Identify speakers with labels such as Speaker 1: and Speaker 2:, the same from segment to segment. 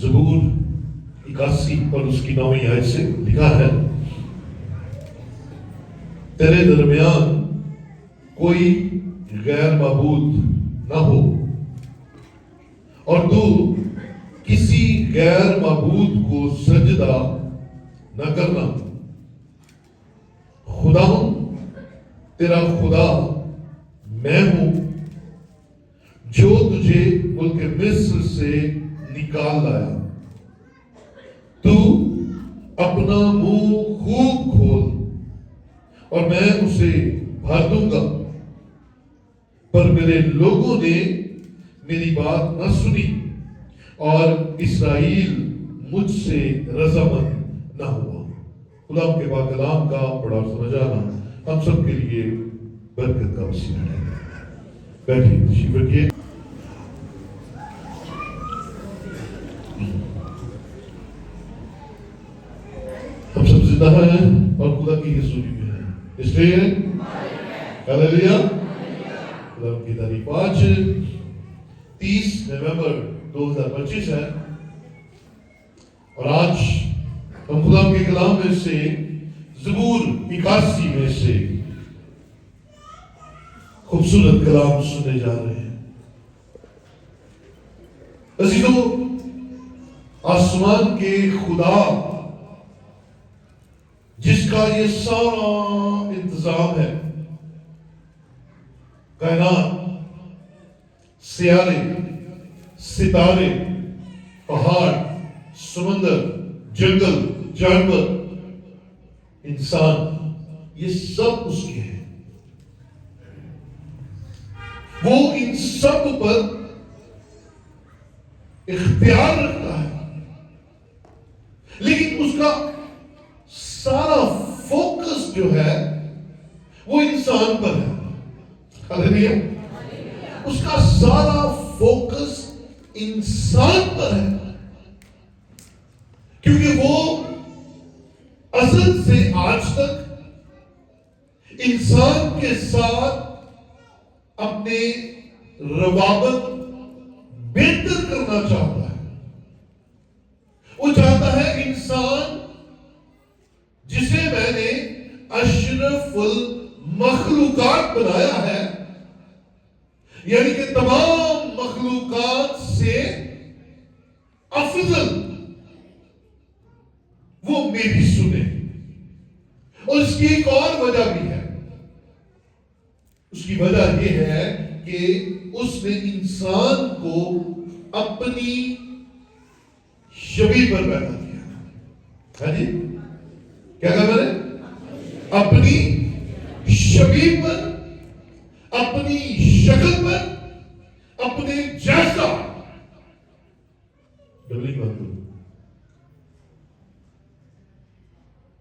Speaker 1: زبور 81 اور اس کی 9ویں آیت سے لکھا ہے، تیرے درمیان کوئی غیر معبود نہ ہو اور تو کسی غیر معبود کو سجدہ نہ کرنا۔ خدا ہوں، تیرا خدا میں ہوں جو تجھے ملک مصر سے نکال لایا۔ تو اپنا منہ خوب کھول اور میں اسے بھر دوں گا، پر میرے لوگوں نے میری بات نہ سنی اور اسرائیل مجھ سے رضامند نہ ہوا۔ خدا کے پاک کلام کا پڑھا اور سمجھ جانا ہم سب کے لیے برکت کا وسیلہ ہے۔ بیٹھیے، تشریف رکھیے۔ ہم سب زندہ ہیں اور خدا کی حضوری میں ہیں، اس لیے ہلیلویا، خدا کی تعریف۔ آج 30 نومبر 2025 ہے اور آج ہم خدا کے کلام میں سے زبور 81 میں سے خوبصورت کلام سننے جا رہے ہیں۔ عزیزو، آسمان کے خدا جس کا یہ سارا انتظام ہے، کائنات، سیارے، ستارے، پہاڑ، سمندر، جنگل، جانور، انسان، یہ سب اس کے ہیں۔ وہ ان سب پر اختیار رکھتا ہے، لیکن اس کا سارا فوکس جو ہے وہ انسان پر ہے۔ ہلیلویا، اس کا سارا فوکس انسان پر ہے، کیونکہ وہ ازل سے آج تک انسان کے ساتھ اپنے روابط بہتر کرنا چاہتا ہے۔ وہ چاہتا ہے انسان جسے میں نے اشرف المخلوقات بنایا ہے، یعنی کہ تمام مخلوقات سے افضل، وہ میری سنے۔ اور اس کی ایک اور وجہ بھی ہے، اس کی وجہ یہ ہے کہ اس نے انسان کو اپنی شبیہ پر پیدا کیا۔ ہاں جی، کیا کہا میں نے؟ اپنی شبیہ پر، اپنی شکل پر، اپنے جیسا۔ ڈبلنگ بات کرو۔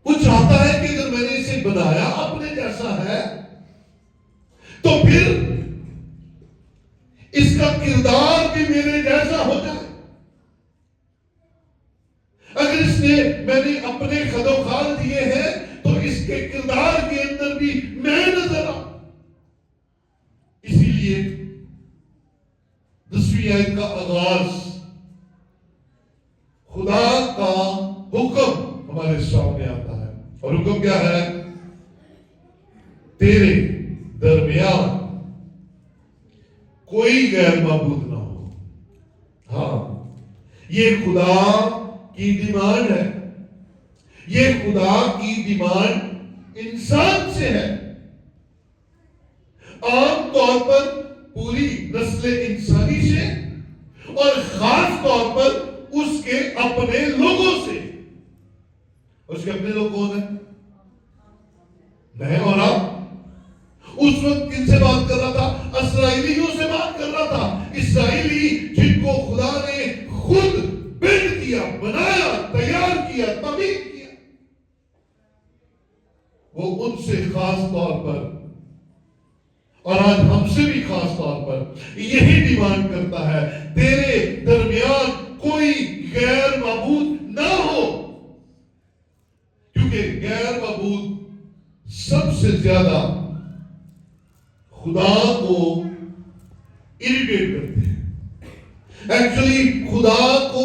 Speaker 1: وہ چاہتا ہے کہ اگر میں نے اسے بنایا اپنے جیسا ہے تو پھر اس کا کردار بھی میرے جیسا ہو جائے۔ اگر اس نے میں نے اپنے خد و خال دیے ہیں تو اس کے کردار کے اندر بھی میں نظر آؤں۔ اسی لیے 10ویں آیت کا آغاز خدا کا حکم ہمارے سامنے آتا ہے، اور حکم کیا ہے؟ تیرے درمیان کوئی غیر معبود نہ ہو۔ ہاں، یہ خدا کی ڈیمانڈ ہے، یہ خدا کی ڈیمانڈ انسان سے ہے۔ عام طور پر پوری نسل انسانی سے، اور خاص طور پر اس کے اپنے لوگوں سے۔ اس کے اپنے لوگ کون ہیں؟ میں اور آپ۔ اس وقت کن سے بات کر رہا تھا؟ اسرائیلیوں سے بات کر رہا تھا۔ اسرائیلی جن کو خدا نے خود بلڈ کیا، بنایا، تیار کیا، تعمیر کیا، وہ ان سے خاص طور پر، اور آج ہم سے بھی خاص طور پر یہی ڈیمانڈ کرتا ہے، تیرے درمیان کوئی غیر معبود نہ ہو، کیونکہ غیر معبود سب سے زیادہ خدا کو اریٹیٹ کرتے ہیں۔ ایکچولی خدا کو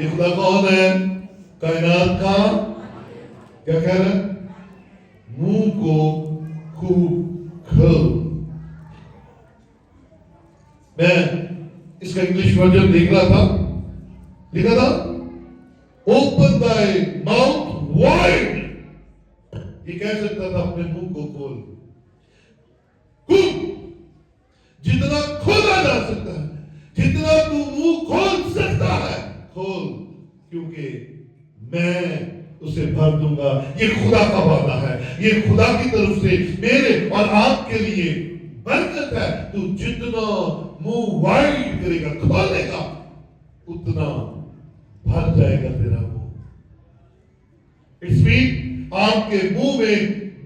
Speaker 1: یہ خدا کون ہے؟ کائنات کا کیا کہہ رہا ہے؟ منہ کو خوب کھول. میں اس کا انگلش ورژن دیکھ رہا تھا, لکھا تھا open thy mouth wide. یہ کہہ سکتا تھا اپنے منہ کو کھول, خوب جتنا کھولا جا سکتا ہے, جتنا تو منہ کھول سکتا ہے کھول, کیونکہ میں اسے بھر دوں گا. یہ خدا کا وعدہ ہے, یہ خدا کی طرف سے میرے اور آپ کے لیے برکت ہے. تو جتنا منہ وائڈ کرے گا, کھولے گا, اتنا بھر جائے گا تیرا منہ. اس مین آپ کے منہ میں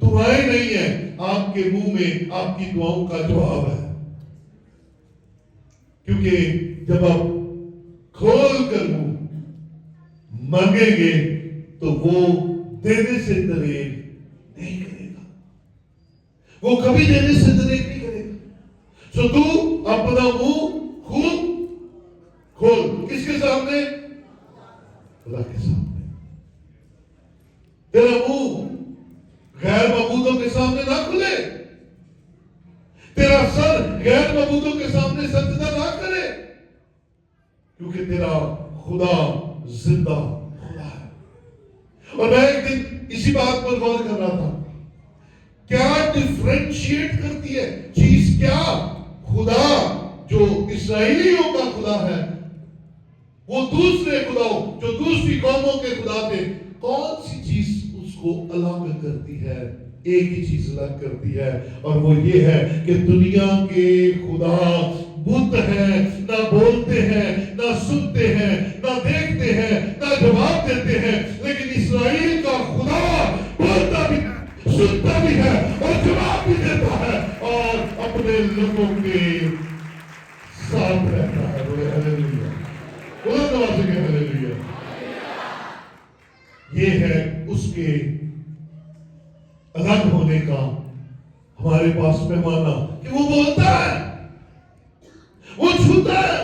Speaker 1: دعائیں نہیں ہیں, آپ کے منہ میں آپ کی دعاؤں کا جواب ہے. کیونکہ جب آپ کھول کر منہ مانگیں گے تو وہ دینے سے دریغ نہیں کرے گا, وہ کبھی دینے سے دریغ نہیں کرے گا. سو تو اپنا منہ خوب کھول. کس کے سامنے؟ اللہ کے سامنے. تیرا منہ غیر معبودوں کے سامنے نہ کھلے, تیرا سر غیر معبودوں کے سامنے سجدہ نہ کرے, کیونکہ تیرا خدا زندہ خدا ہے. اور میں ایک دن اسی بات پر غور کر رہا تھا, کیا ڈیفرینشیٹ کرتی ہے چیز, کیا خدا جو اسرائیلیوں کا خدا ہے وہ دوسرے خداؤں جو دوسری قوموں کے خدا تھے, کون سی چیز اس کو الگ کرتی ہے؟ ایک ہی چیز الگ کرتی ہے, اور وہ یہ ہے کہ دنیا کے خدا بت ہیں, نہ بولتے ہیں, نہ سنتے ہیں, نہ دیکھتے ہیں, نہ جواب دیتے ہیں, لیکن اسرائیل کا خدا بولتا بھی ہے, سنتا بھی ہے اور جواب بھی دیتا ہے, اور اپنے لوگوں کے ساتھ رہتا ہے. بولے ہلیلویا, بولے تو آج کے ہلیلویا. یہ ہے اس کے الگ ہونے کا ہمارے پاس پیمانہ, کہ وہ بولتا ہے, وہ چھوتا ہے,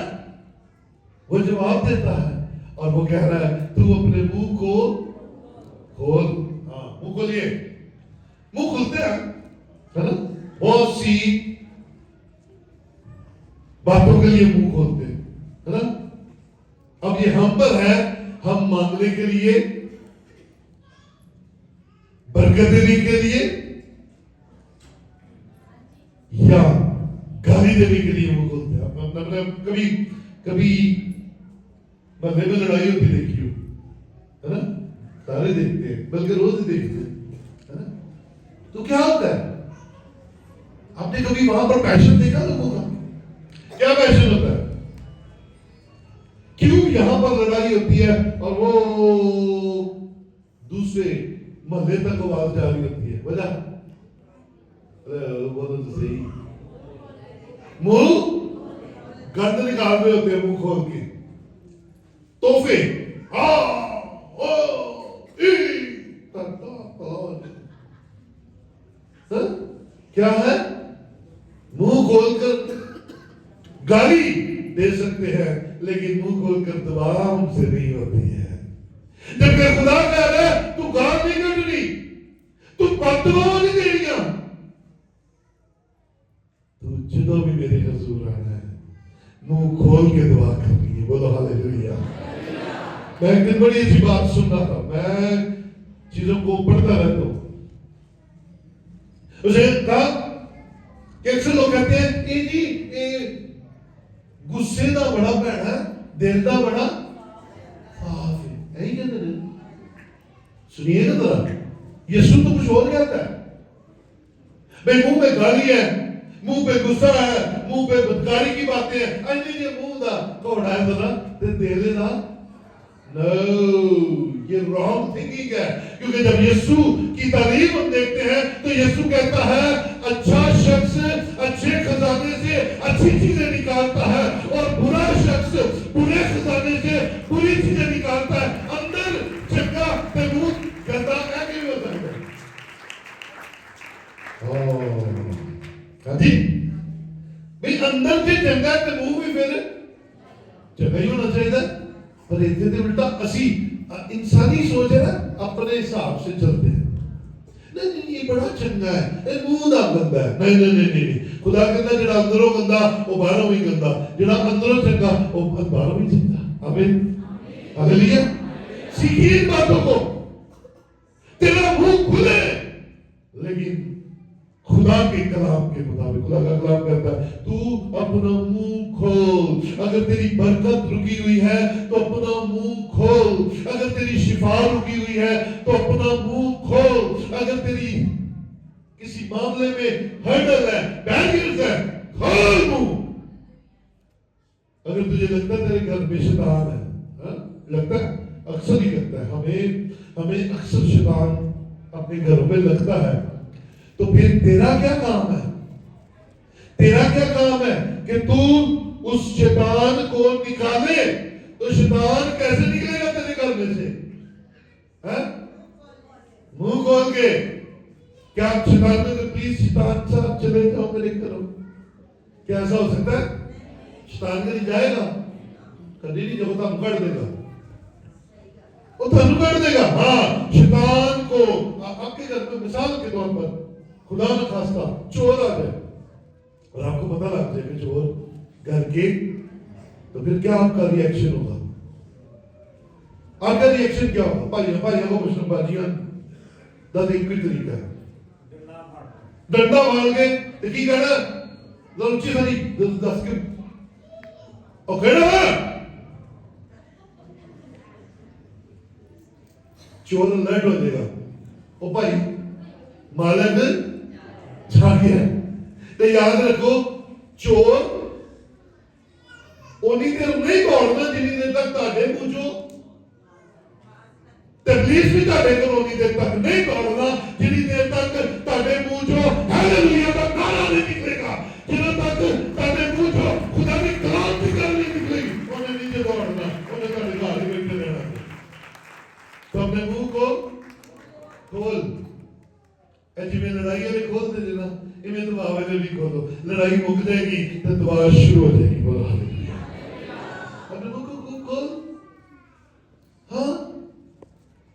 Speaker 1: وہ جواب دیتا ہے, اور وہ کہہ رہا ہے تو اپنے منہ کو کھول. ہاں, منہ کھولیے. منہ کھلتے ہیں بہت سی باتوں کے لیے منہ کھولتے ہیں, ہے نا. اب یہ ہم پر ہے, ہم مانگنے کے لیے, برکت دینے کے لیے, یا گالی دینے کے لیے منہ کھولتے ہیں. کبھی کبھی محلے میں لڑائی ہوتی دیکھی ہو, ہے نا, سارے دیکھتے ہیں, بلکہ روز ہی دیکھتے ہیں. تو کیا ہوتا ہے؟ آپ نے کبھی وہاں پر پیشن دیکھا لوگوں کا؟ کیا پیشن ہوتا ہے؟ کیوں یہاں پر لڑائی ہوتی ہے اور وہ دوسرے محلے تک آواز جاری ہوتی ہے؟ وجہ بولو تو صحیح, منہ گند نکال رہے ہوتے ہیں, منہ کھول کے توحفے, کیا ہے؟ منہ کھول کر گالی دے سکتے ہیں, لیکن منہ کھول کر دعا ہم سے نہیں ہوتی ہے. جبکہ خدا کہہ رہا ہے تو گال نہیں کٹنی, تو بددعا نہیں دینی, تو جدو بھی میرے حضور آنا ہے منہ کھول کے دعا کرنی ہے. بولو ہاللیلویا. میں ایک دن بڑی اچھی بات سن رہا تھا, میں چیزوں کو پڑھتا رہتا ہوں. اسے کہا کہ اکثر لوگ کہتے ہیں اے جی غصے دا بڑا بھڑا, دل دا بڑا صاف ہے. یہی کہتے ہیں. سنیے گا ذرا, یسوع تو کچھ اور کہتا ہے. بھائی منہ پہ گالی ہے, منہ پہ غصہ ہے, منہ پہ بدکاری کی باتیں ہیں, انجی یہ منہ دا کوڑا ہے ذرا تے دل دا. نو, یہ رانگ تھنکنگ ہے. کیونکہ جب یسوع کی تعلیم ہم دیکھتے ہیں تو یسوع کہتا ہے اچھا شخص اچھے خزانے سے اچھی چیزیں نکالتا ہے, اور برا شخص برے خزانے سے بری چیزیں نکالتا ہے. اندر چنگا تے منہ گندا ہے کہ نہیں ہوتا ہے؟ ہاں جی بھئی, اندر سے چنگا تے منہ بھی پھر چنگا ہی ہونا چاہیے. پر پر اتنے الٹا اسی انسانی سوچ ہے نا اپنے حساب سے چلتے ہیں. نہیں یہ بڑا چنگا ہے, منہ نہ گندا ہے. نہیں خدا کہتا ہے جڑا اندروں گندا وہ باہروں بھی گندا, جڑا اندروں چنگا وہ باہروں بھی چنگا. آمین ہاللیلویا. سیکھیے ان باتوں کو. تیرا منہ کھلے لیکن خدا کے کلام کے مطابق. خدا کا کلام کہتا ہے تو اپنا منہ کھول. اگر تیری برکت رکی ہوئی ہے تو اپنا منہ کھول. اگر تیری شفا رکی ہوئی ہے تو اپنا منہ کھول. اگر تیری کسی معاملے میں ہرڈل ہے, بیریئرز ہے, کھول منہ. اگر تجھے لگتا ہے تیرے گھر میں شیطان ہے, لگتا ہے, اکثر ہی لگتا ہے, ہمیں اکثر شیطان اپنے گھروں میں لگتا ہے, تو پھر تیرا کیا کام ہے؟ تیرا کیا کام ہے کہ تو اس شیطان کو نکالے. تو شیطان کیسے نکلے گا تیرے گھر میں سے؟ منہ کھول کے. کیا شیطان نے پلیز شیطان صاحب چلے جاؤ میرے گھروں, کیا ایسا ہو سکتا ہے؟ شیطان کہیں جائے گا کبھی نہیں, جب وہ کر دے گا وہ تھانو کر دے گا. ہاں شیطان کو آپ کے گھر میں مثال کے طور پر خدا نہ خواستہ چور آ جائے اور آپ کو پتہ لگ جائے کہ چور گھر کے, تو پھر کیا آپ کا ری ایکشن ہوگا؟ آپ کا ری ایکشن کیا ہوگا؟ بھائی کو پوچھنا, باجیاں دا ایک بھی طریقہ ہے, ڈنڈا مار کے کی کہنا لوچی ساری دس کے اور کہنا چور الرٹ ہو جائے گا. او بھائی مالک چھا گیا. تو یاد رکھو چور اونی دیر نہیں دوڑنا جنی دیر تک تاڑے پوچھو, تبلیغ بھی تاڑے کو اونی دیر تک نہیں دوڑنا جنی دیر تک تاڑے پوچھو ہیلیلویا کا نعرہ نہیں نکلے گا. جنہوں تک تاڑے پوچھو خدا کی کلام کی گل نہیں نکلے گی, انہیں نیچے دوڑنا, انہیں تاڑے گھر ہی بیٹھے رہنا. تو اپنے منہ کو کھول. جی میں لڑائی والے کھول دے دینا, میں دعا والے بھی کھولو. لڑائی مک جائے گی تو دعا شروع ہو جائے گی. بولو ہاللیلویا. اپنے منہ کو کھول. ہاں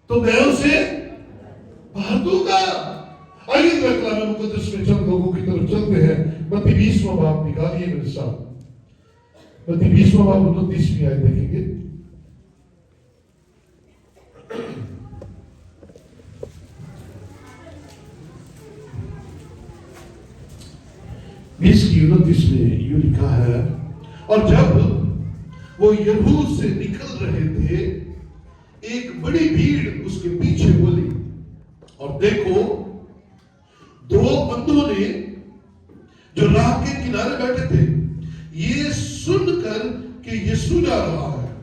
Speaker 1: تو میں اسے بھر دوں گا. آئیے ذرا کلام مقدس میں چند لوگوں کی طرف چلتے ہیں. متی 20واں باب نکالیے میرے ساتھ. متی 20واں باب 29ویں آیت دیکھیں گے. اس کی 29 میں یہ لکھا ہے, اور جب وہ یریحو سے نکل رہے تھے ایک بڑی بھیڑ اس کے پیچھے بولی, اور دیکھو دو اندھوں نے جو راہ کے کنارے بیٹھے تھے یہ سن کر کہ یسوع جا رہا ہے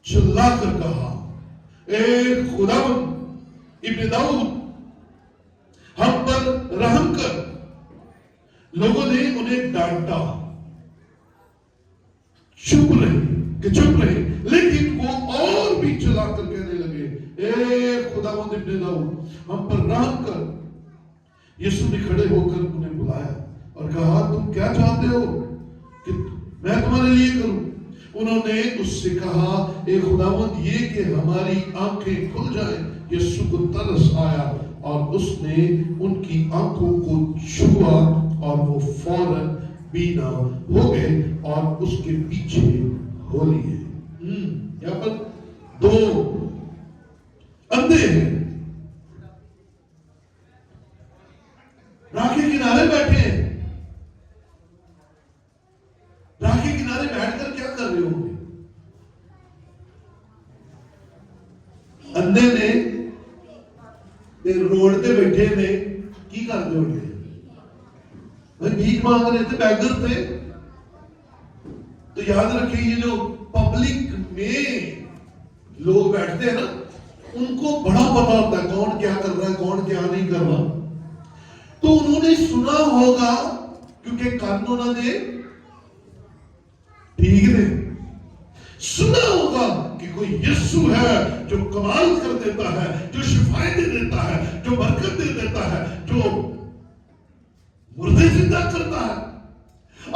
Speaker 1: چلا کر کہا, اے خداوند ابن داؤد ہم پر رحم کر. لوگوں نے انہیں ڈانٹا, چپ رہے, لیکن وہ اور بھی چلا کر کہنے لگے, اے خداوند ابن داؤد ہم پر رحم کر. یسوع نے کھڑے ہو کر انہیں بلایا اور کہا, تم کیا چاہتے ہو کہ میں تمہارے لیے کروں؟ انہوں نے اس سے کہا, اے خداوند یہ کہ ہماری آنکھیں کھل جائیں. یسوع کو ترس آیا اور اس نے ان کی آنکھوں کو چھوا اور وہ فوراً بینا ہو گئے اور اس کے پیچھے ہو لیے. یہاں پر دو اندھے ہیں, راہ کے کنارے بیٹھے ہیں. راہ کے کنارے بیٹھ کر کیا کر رہے ہوں گے؟ اندھے نے روڈ پہ بیٹھے نے کی کر رہے ہوں گے؟ بھیک مانگ رہے تھے, بیگر تھے. تو یاد رکھیں یہ جو پبلک میں لوگ بیٹھتے ہیں نا ان کو بڑا پتا ہوتا ہے کون کیا کر رہا ہے کون کیا نہیں کر رہا. تو انہوں نے سنا ہوگا کیونکہ قانون نے ٹھیک ہے سنا ہوگا کہ کوئی یسوع ہے جو کمال کر دیتا ہے, جو شفائیں دے دیتا ہے, جو برکت دے دیتا ہے, جو مردے زندہ کرتا ہے.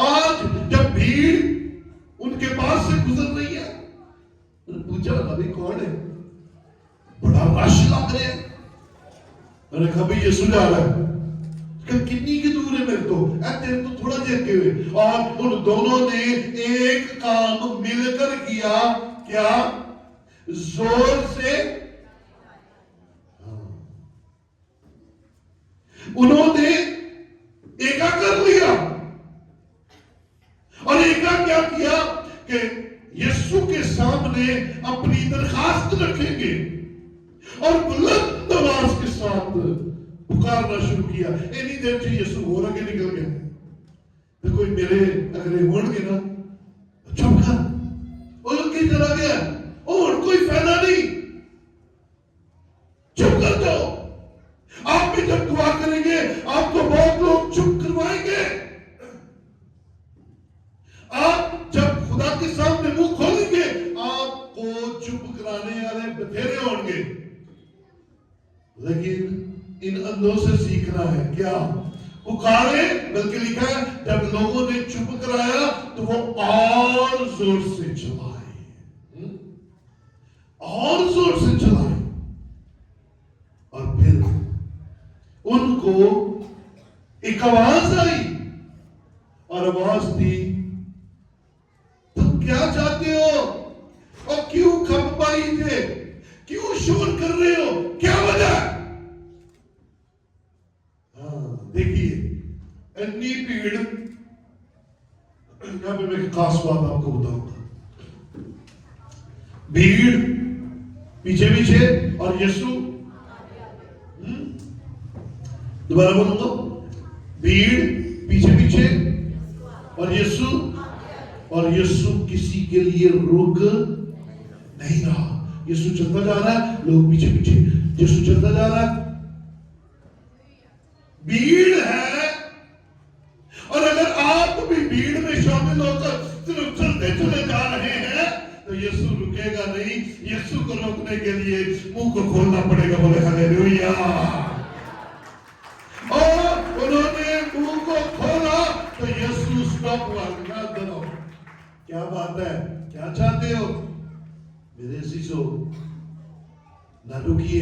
Speaker 1: آج جب بھیڑ ان کے پاس سے گزر رہی ہے پوچھا نبی کون ہے؟ بڑا رش لگ رہا ہے. میں نے کہا بھئی یسوع جا رہا ہے. کہ کتنی کی دور ہے میرے تو؟ تیرے تو تھوڑا دیر کے ہوئے. اور ان دونوں نے ایک کام مل کر کیا. کیا؟ زور سے انہوں نے ایکا کر لیا. اور ایکا کیا کیا کہ یسوع کے سامنے اپنی درخواست رکھیں گے اور بلند آواز کے ساتھ پکارنا شروع کیا. اینی دیر سے یسوع ہو رہا کے نکل گیا. تو کوئی میرے اگلے ہون گے نا چپ کر وہ لوگ کی چلا گیا اور کوئی فائدہ نہیں. چپ کر دو. آپ بھی جب دعا کریں گے آپ کو بہت لوگ چپ کروائیں گے. آپ جب خدا کے سامنے منہ کھولیں گے آپ کو چپ کرانے والے بتھیرے ہوں گے. لیکن ان اندھوں سے سیکھنا ہے. کیا؟ پکارے. بلکہ لکھا ہے جب لوگوں نے چپ کرایا تو وہ اور زور سے چلائے. اور زور سے چلائے. اور پھر ان کو ایک آواز آئی اور آواز تھی تم کیا چاہتے ہو اور کیوں کھپ پائی تھے؟ کیوں شور کر رہے ہو؟ کیا وجہ؟ دیکھیے اتنی بھیڑ. یہاں پہ میں ایک خاص بات آپ کو بتاؤں گا. بھیڑ پیچھے پیچھے اور یسوع دوبارہ بولوں گا. بھیڑ پیچھے پیچھے اور یسوع. اور یسوع کسی کے لیے رک نہیں رہا. یسوع چلتا جا رہا ہے لوگ پیچھے پیچھے. یسوع چلتا جا رہا ہے. بھیڑ ہے اور اگر آپ بھی بھیڑ میں شامل ہو کر صرف چلتے چلے جا رہے ہیں تو یسوع رکے گا نہیں. یسوع کو روکنے کے لیے منہ کو کھولنا پڑے گا. بولے ہلیلویا. اور انہوں نے منہ کو کھولا تو یسوع سٹاپ ہوا. کیا بات ہے؟ کیا چاہتے ہو؟ میرے عزیزو نہ رکیے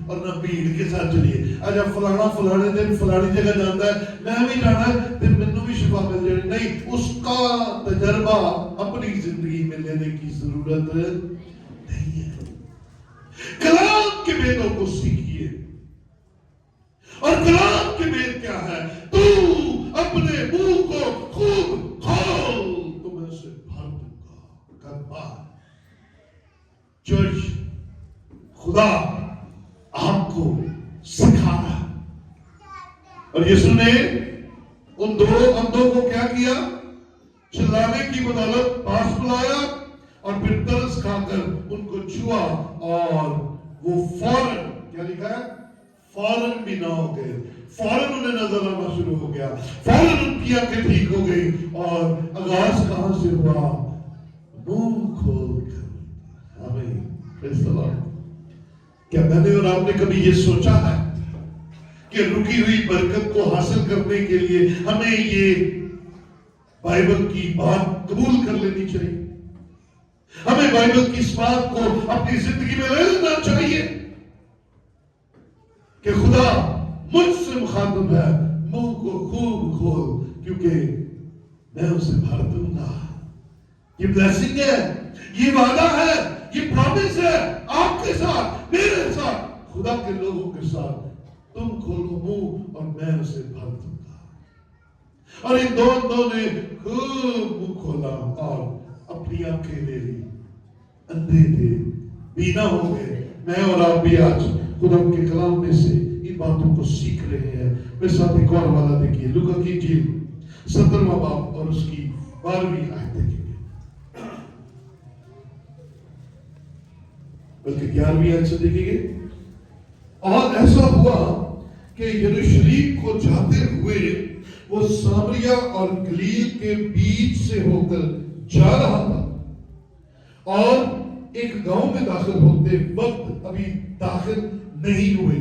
Speaker 1: اور نہ بھیڑ کے ساتھ چلیے. اچھا فلانا فلانے دن فلانی جگہ جانتا ہے میں بھی جانا ہے پھر مینوں بھی شفا مل جائے. نہیں, اس کا تجربہ اپنی زندگی میں لینے کی ضرورت نہیں ہے. کلام کے بیتوں کو سیکھیے. اور کلام کے بیت کیا ہے؟ تو اپنے منہ کو خوب کھول تو میں اسے بھر دوں گا. کلمہ چرچ خدا آپ کو سکھا رہا. اور یسوع نے ان دو اندھوں کو کیا کیا؟ چلانے کی بدولت پاس بلایا اور پھر ترس کھا کر ان کو چھوا اور وہ فوراً کیا لکھا ہے؟ فوراً بھی نہ ہو گئے. فوراً انہیں نظر آنا شروع ہو گیا. فوراً ان کی آنکھیں ٹھیک ہو گئی. اور آغاز کہاں سے ہوا؟ منہ کھول کر. آمین. پریز دی لارڈ. کیا میں نے اور آپ نے کبھی یہ سوچا ہے کہ رکی ہوئی برکت کو حاصل کرنے کے لیے ہمیں یہ بائبل کی بات قبول کر لینی چاہیے؟ ہمیں بائبل کی اس بات کو اپنی زندگی میں لے لینا چاہیے کہ خدا مجھ سے مخاطب ہے. منہ کو خوب کھول کیونکہ میں اسے بھر دوں گا. یہ بلیسنگ ہے, یہ وعدہ ہے, یہ پرومس ہے آپ کے ساتھ, میرے ساتھ, خدا کے لوگوں کے ساتھ. تم کھولو منہ اور میں اسے بھر دوں گا. اور ان دونوں نے خوب منہ کھولا اور اپنی آنکھیں لے لی. اندھے تھے, بینا ہو گئے. میں اور آپ بھی آج خدا کے کلام میں سے ان باتوں کو سیکھ رہے ہیں. میرے ساتھ ایک اور والا دیکھیے, لوکا کی انجیل 17واں باب اور اس کی 12ویں آیت دیکھیے, بلکہ 11ویں آیت سے دیکھیں گے. اور ایسا ہوا کہ یروشلم کو جاتے ہوئے وہ سامریا اور گلیل کے بیچ سے ہو کر جا رہا تھا. اور ایک گاؤں میں داخل ہوتے وقت, ابھی داخل نہیں ہوئے,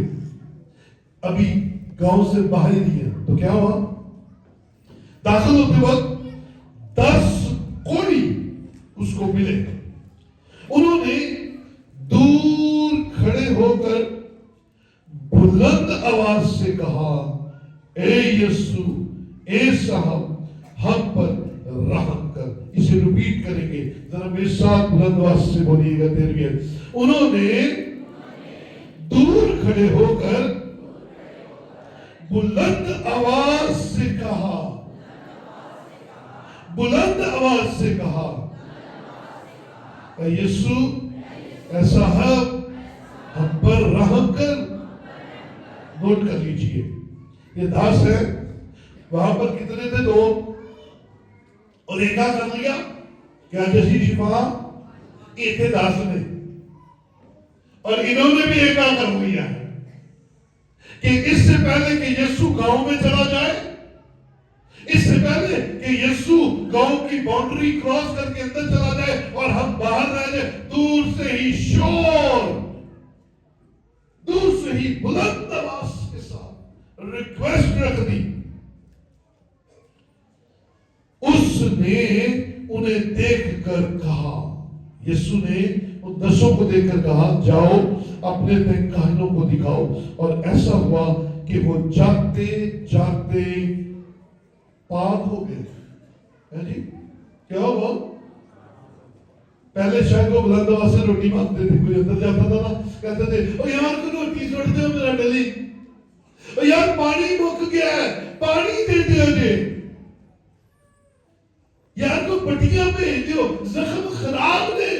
Speaker 1: ابھی گاؤں سے باہر ہی ہیں, تو کیا ہوا؟ داخل ہوتے وقت 10 کوڑی اس کو ملے انہوں نے دور کھڑے ہو کر بلند آواز سے کہا، اے یسوع، اے صاحب، ہم پر رحم کر۔ اسے ریپیٹ کریں گے، ذرا میرے ساتھ بلند آواز سے بولیے گا تیرویت۔ انہوں نے دور کھڑے ہو کر بلند آواز سے کہا، بلند آواز سے کہا، اے یسوع، اے صاحب، ہم پر رحم کر۔ نوٹ کر لیجئے، یہ داس ہے، وہاں پر کتنے تھے؟ دو، اور ایک کر لیا کیا جیسی شفا؟ یہ تھے داس نے، اور انہوں نے بھی ایک کر لیا کہ اس سے پہلے کہ یسوع گاؤں میں چلا جائے، اس سے پہلے کہ یسوع گاؤں کی باؤنڈری کراس کر کے اندر چلا جائے اور ہم باہر رہ جائے، دور سے ہی شور، دور سے ہی بلند آواز کے ساتھ ریکویسٹ رکھ دی۔ اس نے انہیں دیکھ کر کہا، یسوع نے ان 10 کو دیکھ کر کہا، جاؤ اپنے کاہنوں کو دکھاؤ۔ اور ایسا ہوا کہ وہ جاتے جاتے پاک ہو گئے۔ جی کیا ہوا؟ پہلے شاید وہ بلند آواز سے روٹی مانگتے تھے، کوئی اندر جاتا تھا نا، کہتے تھے، او یار کو روٹی چھوڑ دے میرا ڈلی، او یار پانی مک گیا ہے، پانی دے دے مجھے، یار کو پٹیاں بھیج دیو، زخم خراب دے۔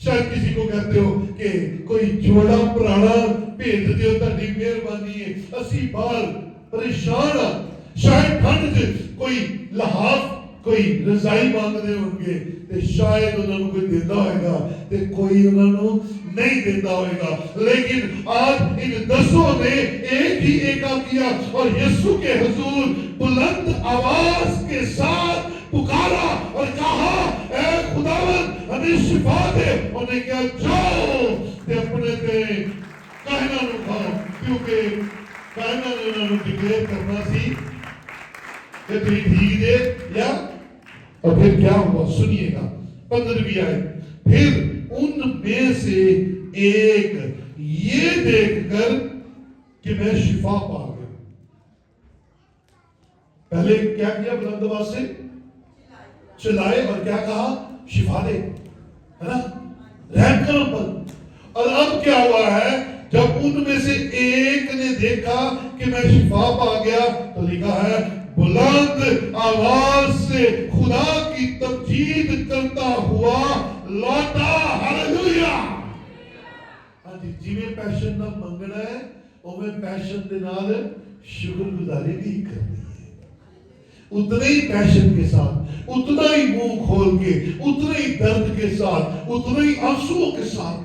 Speaker 1: شاید کسی کو کہتے ہو کہ کوئی جوڑا پرانا بھیج دیو، تہاڈی مہربانی ہے، اسی بار پریشان ہاں۔ شاید ٹھنڈ سے کوئی لحاف، کوئی رضائی مانگنے ہوں گے، تے شاید انہوں نے کوئی دیتا ہوئے گا، تے کوئی انہوں نے نہیں دیتا ہوئے گا۔ لیکن آج ان 10 نے ایک ہی ایکا کیا اور یسوع کے حضور بلند آواز کے ساتھ پکارا اور کہا، اے خداوند ہمیں شفا دے۔ انہیں کہا، جاؤ تے اپنے تے کہنا نو کھاؤ، کیونکہ کہنا نے انہوں نے ڈکلیئر کرنا سی کہ تھی ٹھیک دے یا۔ اور پھر کیا ہوا سنیے گا، 15ویں آیت، پھر ان میں سے ایک یہ دیکھ کر کہ میں شفا پا گیا۔ پہلے کیا کیا؟ بلند آواز سے چلائے اور کیا کہا؟ شفا دے، ہے نا، رحم کرو پر۔ اور اب کیا ہوا ہے؟ جب ان میں سے ایک نے دیکھا کہ میں شفا پا گیا، تو لکھا ہے بلند آواز سے خدا کی تمجید کرتا ہوا لوٹا۔ ہاللویا۔ ہاں جی، جی میں پیشن نہ منگنا ہے، وہ میں پیشن دے نال شکر گزاری بھی کرنی ہے، اتنے ہی پیشن کے ساتھ، اتنا ہی منہ کھول کے، اتنے ہی درد کے ساتھ، اتنے ہی آنسوؤں کے ساتھ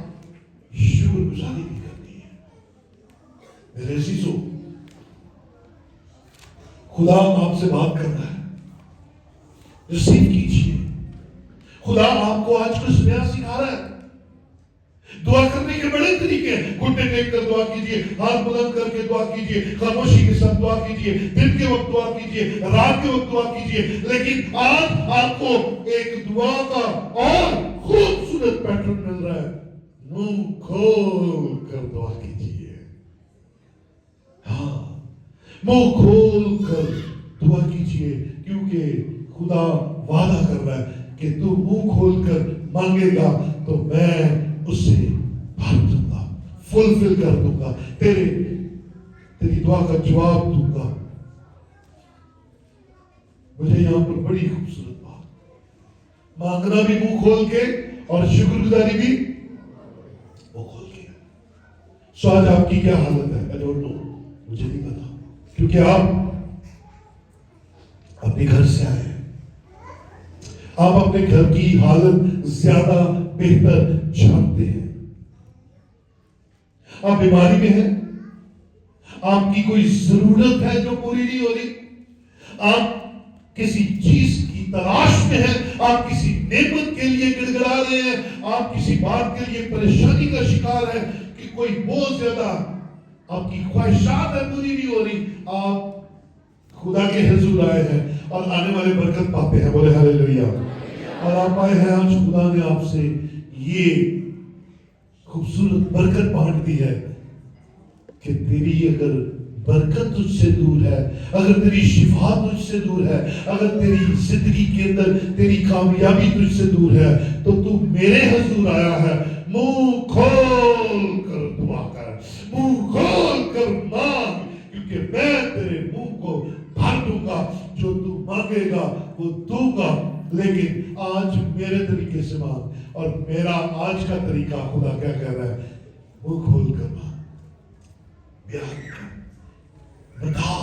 Speaker 1: شکر گزاری بھی کرنی ہے۔ میرے عزیزو، خدا آپ سے بات کر رہا ہے، ریسیو کیجئے۔ خدا آپ کو آج کچھ نیا سکھا رہا ہے۔ دعا کرنے کے بڑے طریقے ہیں، گھٹنے ٹیک کر دعا کیجئے، ہاتھ بلند کر کے دعا کیجئے، خاموشی کے ساتھ دعا کیجئے، دن کے وقت دعا کیجئے، رات کے وقت دعا کیجئے۔ لیکن آج آپ کو ایک دعا کا اور خوبصورت پیٹرن مل رہا ہے، منہ کھول کر دعا کیجئے۔ ہاں، منہ کھول کر دعا کیجئے، کیونکہ خدا وعدہ کر رہا ہے کہ تو منہ کھول کر مانگے گا تو میں اسے بھر دوں گا، فلفل کر دوں گا، تیری دعا کا جواب دوں گا۔ مجھے یہاں پر بڑی خوبصورت بات، مانگنا بھی منہ کھول کے اور شکر گزاری بھی منہ کھول کے۔ سو آج آپ کی کیا حالت ہے؟ I don't know، مجھے نہیں پتا، کیونکہ آپ اپنے گھر سے آئے ہیں، آپ اپنے گھر کی حالت زیادہ بہتر جانتے ہیں۔ آپ بیماری میں ہیں، آپ کی کوئی ضرورت ہے جو پوری نہیں ہو رہی، آپ کسی چیز کی تلاش میں ہیں، آپ کسی نعمت کے لیے گڑگڑا رہے ہیں، آپ کسی بات کے لیے پریشانی کا شکار ہیں کہ کوئی بہت زیادہ آپ کی خواہشات ہے پوری نہیں ہو رہی، آپ خدا کے حضور آئے ہیں اور آنے والے برکت پاتے ہیں، بولے ہاللویا۔ اور آپ آئے ہیں، آج خدا نے آپ سے یہ خوبصورت برکت بانٹ دی ہے کہ تیری اگر برکت تجھ سے دور ہے، اگر تیری شفا تجھ سے دور ہے، اگر تیری زندگی کے اندر تیری کامیابی تجھ سے دور ہے، تو تو میرے حضور آیا ہے، منہ کھول کر دعا کر، منہ کھول کر مانگ، کیونکہ میں تیرے منہ کو بھر دوں گا، جو تو مانگے گا وہ دوں گا۔ لیکن آج میرے طریقے سے مانگ، اور میرا آج کا طریقہ خدا کیا کہہ رہا ہے؟ منہ کھول کر مانگ، بیان کر، بتا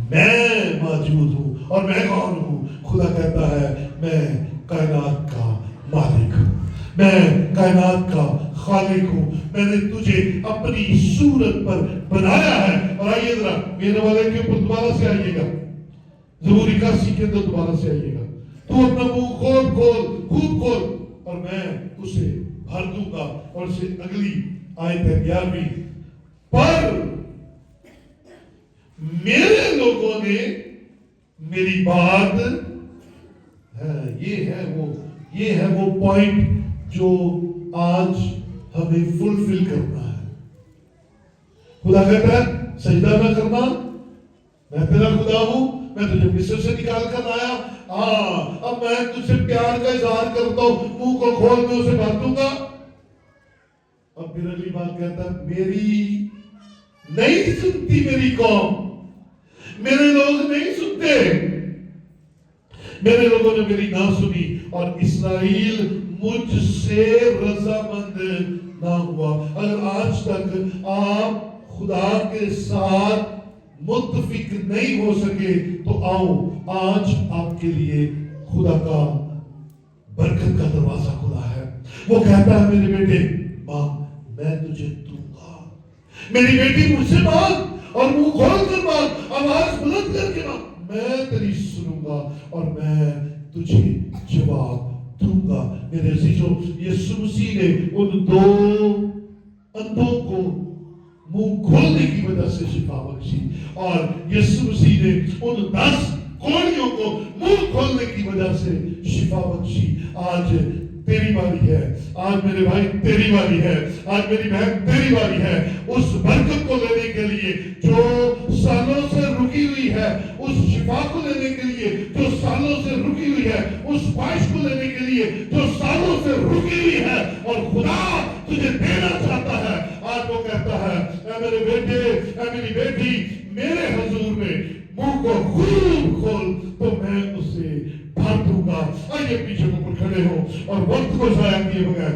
Speaker 1: میں موجود ہوں اور میں کون ہوں۔ خدا کہتا ہے میں کائنات کا مالک ہوں، میں کائنات کا خالق ہوں، میں نے تجھے اپنی صورت پر بنایا ہے۔ اور آئیے ذرا میرے والے کے اوپر دوبارہ سے آئیے گا، زبور 81 کے اندر دوبارہ سے آئیے گا۔ تو اپنا منہ کھول خوب کھول، اور میں اسے بھر دوں گا۔ اور سے اگلی آیت ہے 11ویں، پر میرے لوگوں نے میری بات، یہ ہے وہ پوائنٹ جو آج ہمیں فلفل کرنا ہے۔ خدا کہتا ہے سجدہ نہ کرنا، میں تیرا خدا ہوں، میں تجھے مصر سے نکال کر آیا، اب میں تجھ سے پیار کا اظہار کرتا ہوں، منہ کو کھول کے اسے بھر دوں گا۔ اب پھر اگلی بات کہتا ہے میری نہیں سنتی میری قوم، میرے لوگ نہیں سنتے، میرے لوگوں نے میری نہ سنی، اور اسرائیل مجھ سے رضامند نہ ہوا۔ اگر آج تک آپ خدا کے ساتھ متفق نہیں ہو سکے تو آؤ، آج آپ کے لیے خدا کا برکت کا دروازہ کھلا ہے۔ وہ کہتا ہے میرے بیٹے مانگ، میں تجھے دوں گا۔ میری بیٹی مجھ سے مانگ، اور منہ کھول کر مانگ، آواز بلند کر کے مانگ، میں تیری سنوں گا اور میں تجھے جواب دوں گا۔ میرے عزیزوں، یسوع مسیح نے ان 2 اندھوں کو منہ کھولنے کی وجہ سے شفا بخشی، اور یسوع مسیح نے ان 10 کوڑیوں کو منہ کھولنے کی وجہ سے شفا بخشی۔ آج تیری باری ہے، آج میرے بھائی تیری باری ہے، آج میری بہن تیری باری ہے، اس برکت کو لینے کے لیے جو سالوں سے رکی ہوئی ہے، اس شفا کو لینے کے لیے جو سالوں سے رکی ہوئی ہے، اس خواہش کو لینے کے لیے جو سالوں سے رکی ہوئی ہے، اور خدا تجھے دینا چاہتا ہے۔ آج وہ کہتا ہے اے میرے بیٹے، اے میری بیٹی، میرے حضور میں منہ کو خوب کھول تو میں اسے بھر دوں گا۔ آئیے پیچھے کو کھڑے ہو اور وقت کو ضائع کیے بغیر